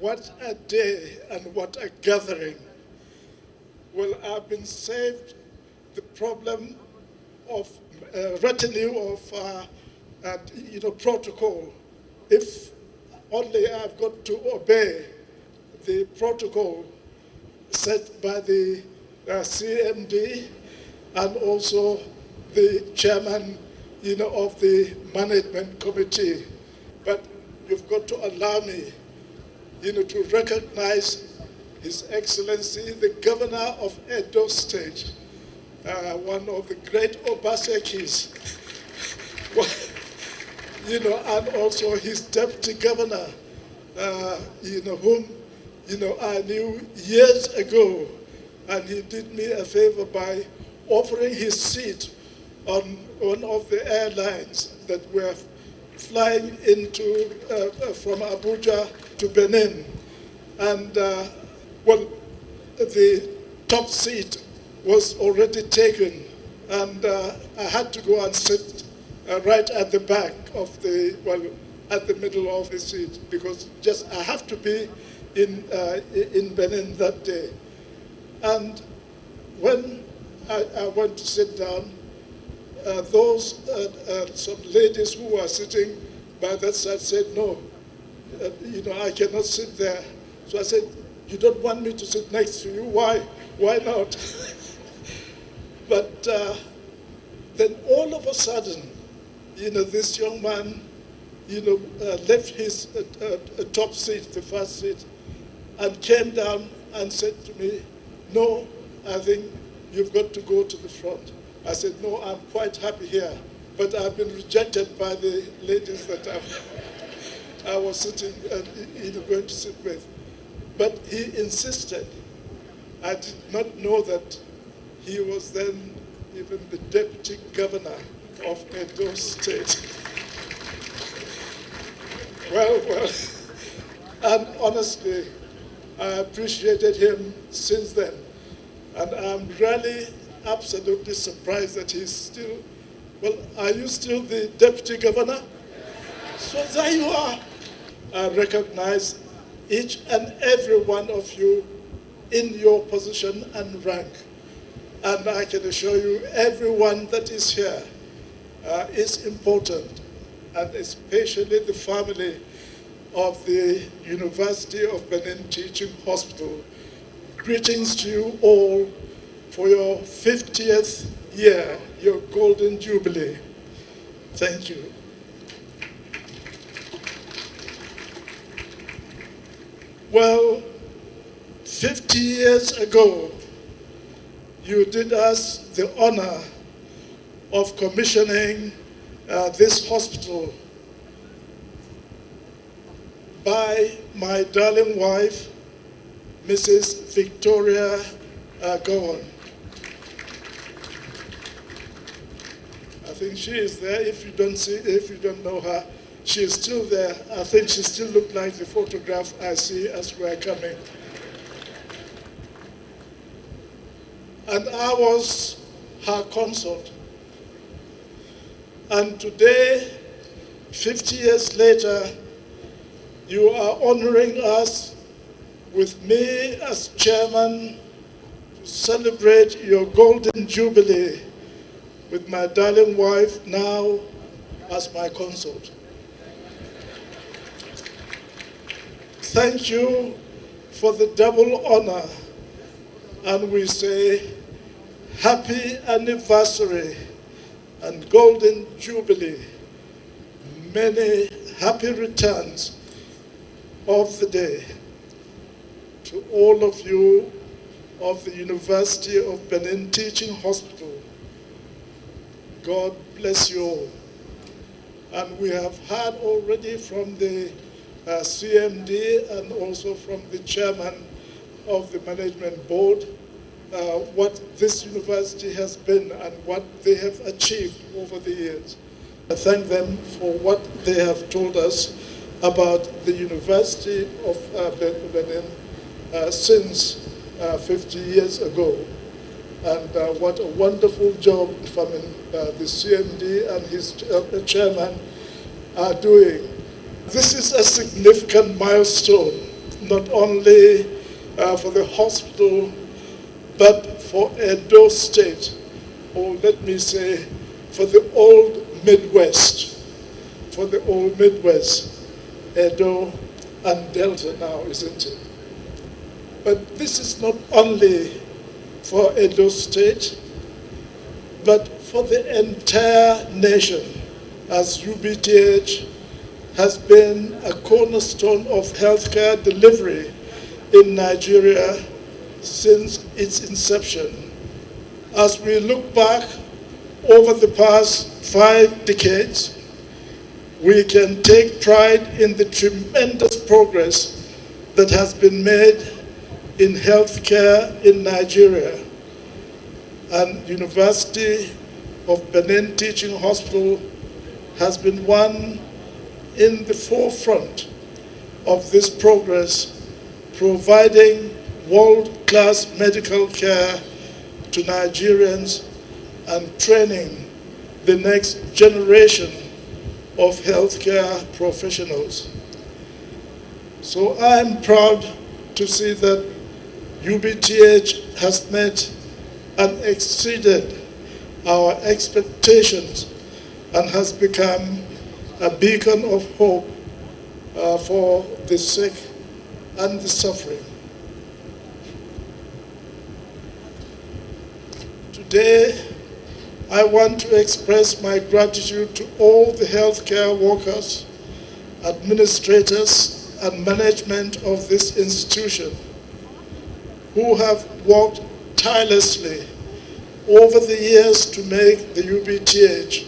What a day and what a gathering. Well, I've been saved the problem of retinue of protocol. If only I've got to obey the protocol set by the CMD and also the chairman, of the management committee. But you've got to allow me, to recognize His Excellency, the Governor of Edo State, one of the great Obasekis, and also his Deputy Governor, whom, I knew years ago, and he did me a favor by offering his seat on one of the airlines that were flying into from Abuja to Benin. And, the top seat was already taken, and I had to go and sit right at the back of at the middle of the seat, because I have to be in Benin that day. And when I went to sit down, some ladies who were sitting by that side said, no, I cannot sit there. So I said, you don't want me to sit next to you? Why? Why not? But then all of a sudden, this young man, left his top seat, the first seat, and came down and said to me, no, I think you've got to go to the front. I said, no, I'm quite happy here, but I've been rejected by the ladies that I was sitting, going to sit with. But he insisted. I did not know that he was then even the Deputy Governor of Edo State. Well, and honestly, I appreciated him since then. And I'm really absolutely surprised that he's still, are you still the Deputy Governor? So there you are. I recognize each and every one of you in your position and rank. And I can assure you, everyone that is here is important, and especially the family of the University of Benin Teaching Hospital. Greetings to you all for your 50th year, your Golden Jubilee. Thank you. Well, 50 years ago, you did us the honor of commissioning this hospital by my darling wife, Mrs. Victoria Gowon. I think she is there. If you don't know her, she is still there. I think she still looks like the photograph I see as we're coming. And I was her consort. And today, 50 years later, you are honoring us with me as chairman to celebrate your Golden Jubilee with my darling wife now as my consort. Thank you for the double honor, and we say happy anniversary and Golden Jubilee. Many happy returns of the day to all of you of the University of Benin Teaching Hospital. God bless you all. And we have heard already from the CMD and also from the chairman of the management board what this university has been and what they have achieved over the years. I thank them for what they have told us about the University of Benin since 50 years ago, and what a wonderful job the CMD and his chairman are doing. This is a significant milestone, not only for the hospital, but for Edo State, or let me say, for the old Midwest, Edo and Delta now, isn't it? But this is not only for Edo State, but for the entire nation, as UBTH has been a cornerstone of healthcare delivery in Nigeria since its inception. As we look back over the past 5 decades, we can take pride in the tremendous progress that has been made in healthcare in Nigeria. And University of Benin Teaching Hospital has been one in the forefront of this progress, providing world-class medical care to Nigerians and training the next generation of healthcare professionals. So I'm proud to see that UBTH has met and exceeded our expectations and has become a beacon of hope for the sick and the suffering. Today, I want to express my gratitude to all the healthcare workers, administrators, and management of this institution who have worked tirelessly over the years to make the UBTH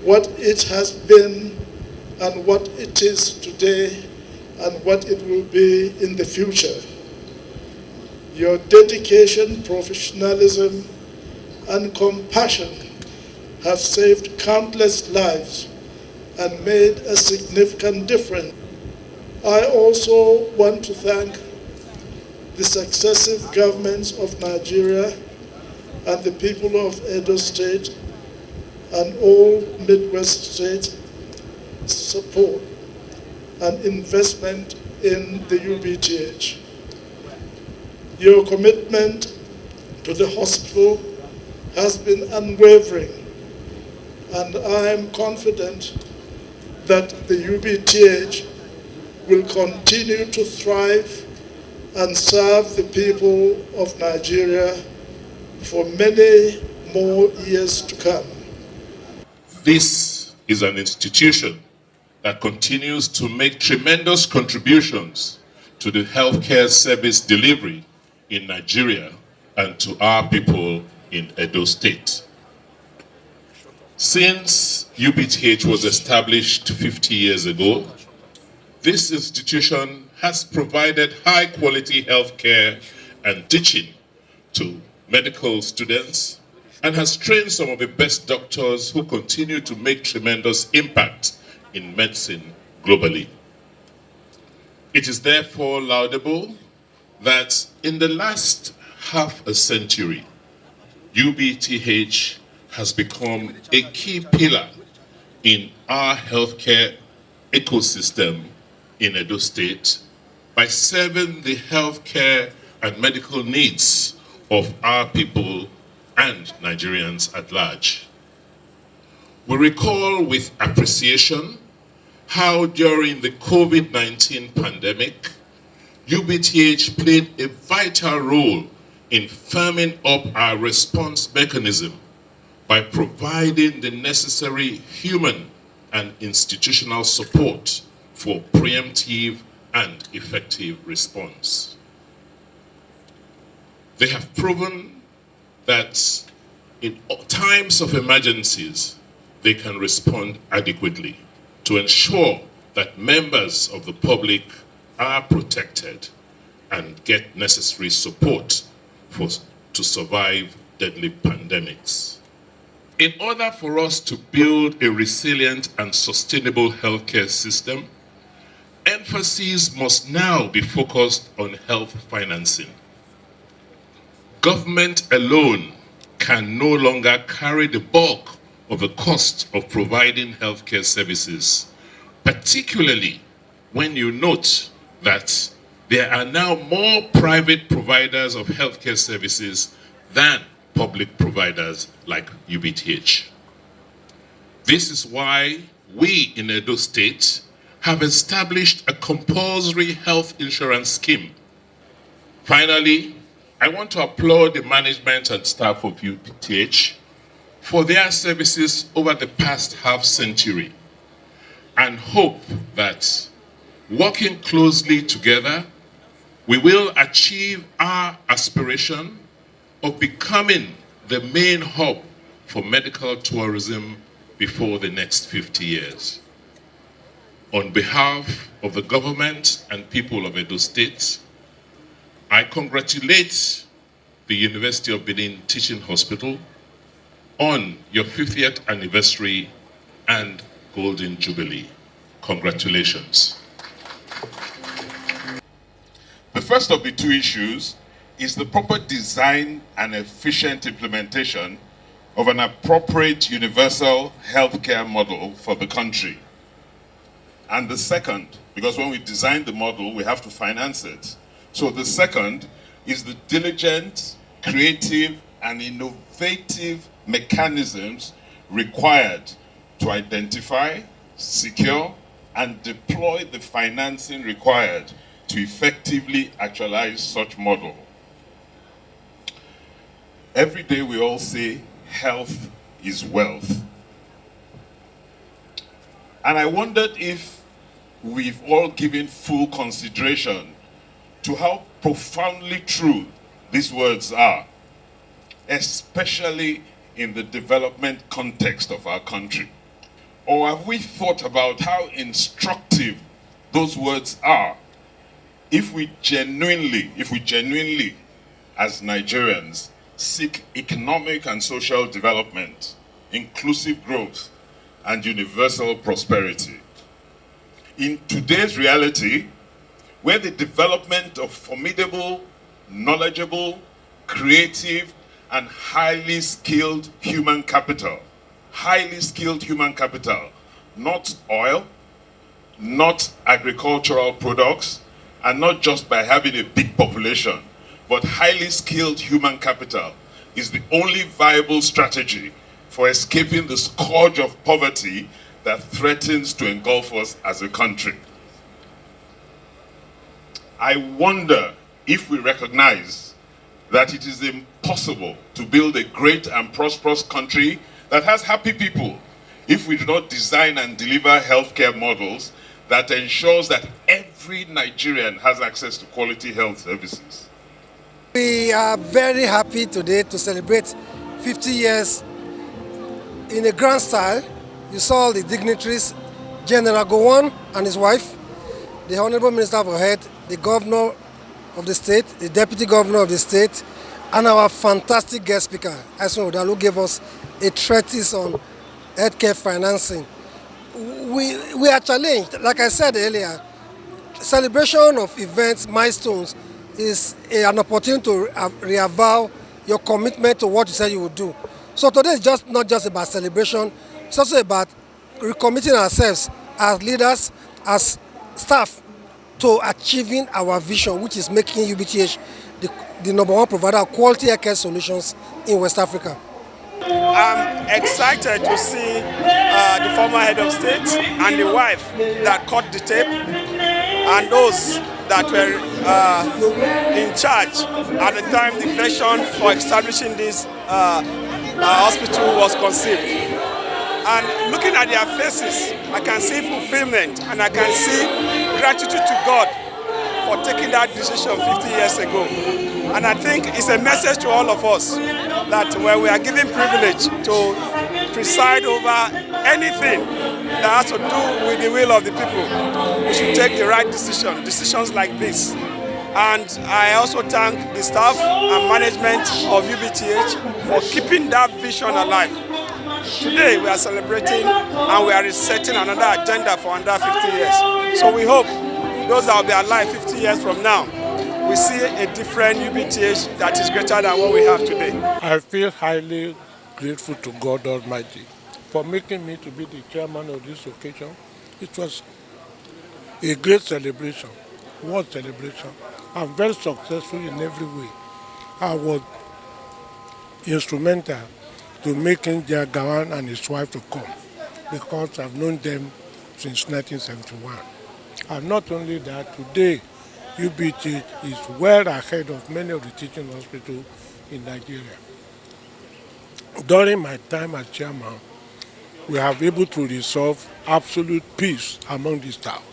what it has been and what it is today and what it will be in the future. Your dedication, professionalism, and compassion have saved countless lives and made a significant difference. I also want to thank the successive governments of Nigeria and the people of Edo State and all Midwest states support and investment in the UBTH. Your commitment to the hospital has been unwavering, and I am confident that the UBTH will continue to thrive and serve the people of Nigeria for many more years to come. This is an institution that continues to make tremendous contributions to the healthcare service delivery in Nigeria and to our people in Edo State. Since UBTH was established 50 years ago, this institution has provided high-quality healthcare and teaching to medical students and has trained some of the best doctors who continue to make tremendous impact in medicine globally. It is therefore laudable that in the last half a century, UBTH has become a key pillar in our healthcare ecosystem in Edo State by serving the healthcare and medical needs of our people and Nigerians at large. We recall with appreciation how during the COVID-19 pandemic, UBTH played a vital role in firming up our response mechanism by providing the necessary human and institutional support for preemptive and effective response. They have proven that in times of emergencies, they can respond adequately to ensure that members of the public are protected and get necessary support to survive deadly pandemics. In order for us to build a resilient and sustainable healthcare system, emphasis must now be focused on health financing. Government alone can no longer carry the bulk of the cost of providing healthcare services, particularly when you note that There are now more private providers of healthcare services than public providers like UBTH. This is why we in Edo State have established a compulsory health insurance scheme. Finally, I want to applaud the management and staff of UBTH for their services over the past half century and hope that working closely together, we will achieve our aspiration of becoming the main hub for medical tourism before the next 50 years. On behalf of the government and people of Edo State, I congratulate the University of Benin Teaching Hospital on your 50th anniversary and Golden Jubilee. Congratulations. The first of the two issues is the proper design and efficient implementation of an appropriate universal healthcare model for the country. And the second, because when we design the model, we have to finance it. So the second is the diligent, creative, and innovative mechanisms required to identify, secure, and deploy the financing required to effectively actualize such model. Every day we all say health is wealth. And I wondered if we've all given full consideration to how profoundly true these words are, especially in the development context of our country. Or have we thought about how instructive those words are if we genuinely, as Nigerians, seek economic and social development, inclusive growth, and universal prosperity? In today's reality, where the development of formidable, knowledgeable, creative, and highly skilled human capital, not oil, not agricultural products, and not just by having a big population, but highly skilled human capital is the only viable strategy for escaping the scourge of poverty that threatens to engulf us as a country. I wonder if we recognize that it is impossible to build a great and prosperous country that has happy people if we do not design and deliver healthcare models that ensures that every Nigerian has access to quality health services. We are very happy today to celebrate 50 years in a grand style. You saw the dignitaries, General Gowon and his wife, the Honorable Minister of Health, the Governor of the state, the Deputy Governor of the state, and our fantastic guest speaker, Ighodalo, gave us a treatise on healthcare financing. We are challenged. Like I said earlier, celebration of events, milestones, is an opportunity to reavow your commitment to what you said you would do. So today is just not just about celebration, it's also about recommitting ourselves as leaders, as staff, to achieving our vision, which is making UBTH the #1 provider of quality healthcare solutions in West Africa. I'm excited to see the former head of state and the wife that cut the tape, and those that were in charge at the time the vision for establishing this hospital was conceived. And looking at their faces, I can see fulfillment and I can see gratitude to God for taking that decision 50 years ago. And I think it's a message to all of us that when we are given privilege to preside over anything that has to do with the will of the people, we should take the right decisions like this. And I also thank the staff and management of UBTH for keeping that vision alive. Today we are celebrating and we are resetting another agenda for another 50 years. So we hope those that will be alive 50 years from now, we see a different UBTH that is greater than what we have today. I feel highly grateful to God Almighty for making me to be the chairman of this occasion. It was a great celebration. world celebration. I'm very successful in every way. I was instrumental to making Gowon and his wife to come because I've known them since 1971. And not only that, today UBTH is well ahead of many of the teaching hospitals in Nigeria. During my time as chairman, we have able to resolve absolute peace among the staff.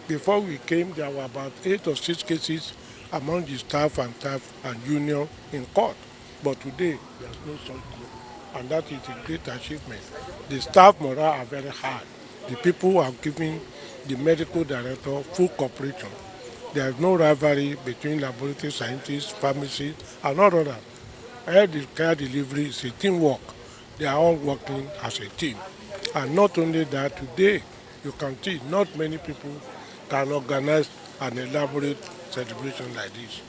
Before we came, there were about 8 or 6 cases among the staff and union in court. But today, there's no such thing. And that is a great achievement. The staff morale are very high. The people are giving the medical director full cooperation. There is no rivalry between laboratory scientists, pharmacists, and all others. Health care delivery is a teamwork. They are all working as a team. And not only that, today you can see not many people can organize an elaborate celebration like this.